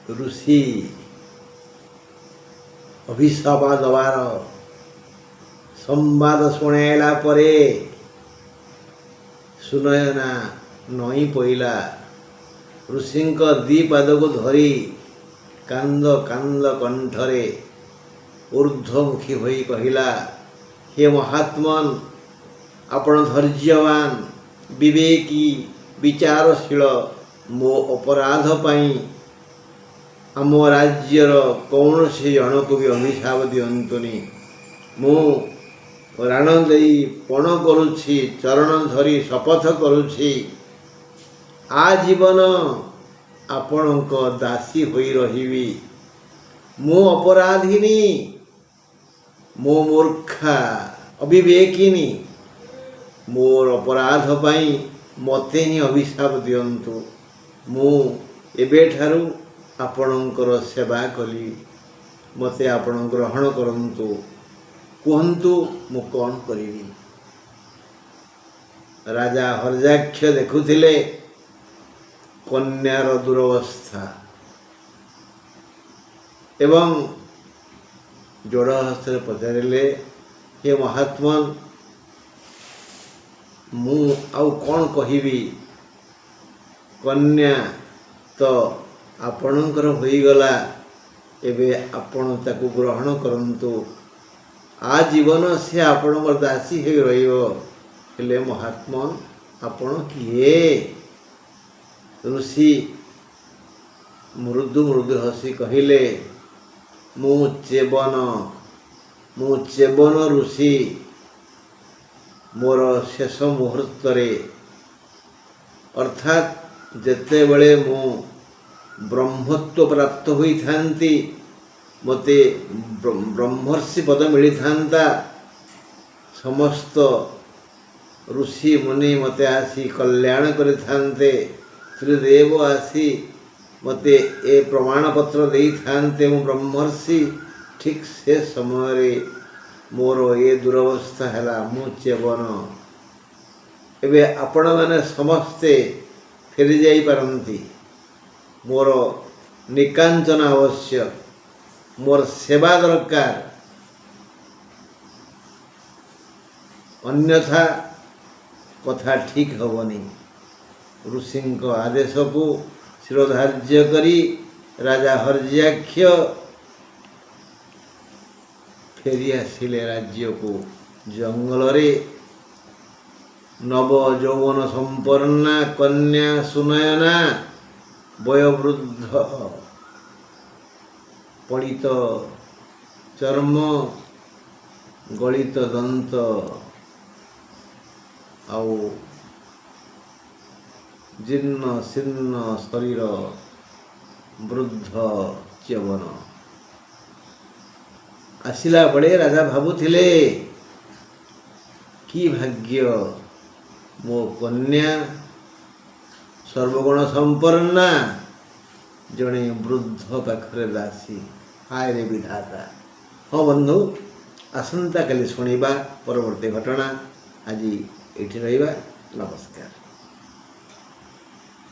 ऋषि अभिशाप दबार संवाद शुणाइला परे सुनयना नई पइला ऋषिंक दी पाद को धरी कांद कांद कंठरे ऊर्ध्वमुखी होई कहिला, हे महात्मन आपण धैर्यवान विवेकी विचारशील मो अपराध पाई आम राज्यर कौन से जन को भी अभिशाप दियंतुनी। मु राण देई पण करुछि, चरण धरी शपथ करुछि आजीवन आपणक दासी होई रहिबी। मु अपराधिनी, मो मूर्खा अविवेकिनी, मोर अपराध पाई मते ही अभिशाप दियंतु। मु एबेठारु आपणकर सेवा कली, मते आपण ग्रहण करंतु। कहंतु मु कौन करिबी। राजा हरजाक्ष देखुथिले कन्यार दुरवस्था एवं जोड़ हस्ते पचारे, हे महात्मन मु आउ कौन कहिबी। कन्या तो आपणकर होईगला, एबे आपण ताकू ग्रहण करंतु। आजीवन से आपणकर दासी हो रहिबो। हेले महात्मन आपण किए। ऋषि मृदु मृदु हसी कहिले, मु चेबन ऋषि। मोर शेष मुहूर्त अर्थात जेते बळे मु ब्रह्मत्व प्राप्त होई थांती, मते ब्रह्मर्षि पद मिली थांता। समस्त ऋषि मुनि मते आसी कल्याण करि थांते। त्रिदेव आसी मते ए प्रमाणपत्र देई थांते मु ब्रह्मर्षि। ठीक से समय मोर ये दुरवस्था है, मु चेबन। एबे आपण माने समस्ते फेरी जाई पारंती। मोर निकांचन आवश्यक, मोर सेवा दरकार, अन्यथा कथा ठीक हबनी। ऋषिंक आदेश को शिरोधार्य करी राजा हर्याक्ष फेरी आसिले राज्य को। जंगल रे नव यौवन संपन्ना कन्या सुनयना वयोवृद्ध पड़ित चर्म गलित दंत आउ जीर्ण शीर्ण शरीर वृद्ध चेवन आसिला बड़े राजा भाबुथिले, कि भाग्य मो कन्या सर्वगुण संपन्ना जड़े वृद्ध पाखरे दासी। हाय रे विधाता। हाँ बंधु, आसंता काली शुणिबा परवर्ती घटना। आज एठी रहिबा। नमस्कार।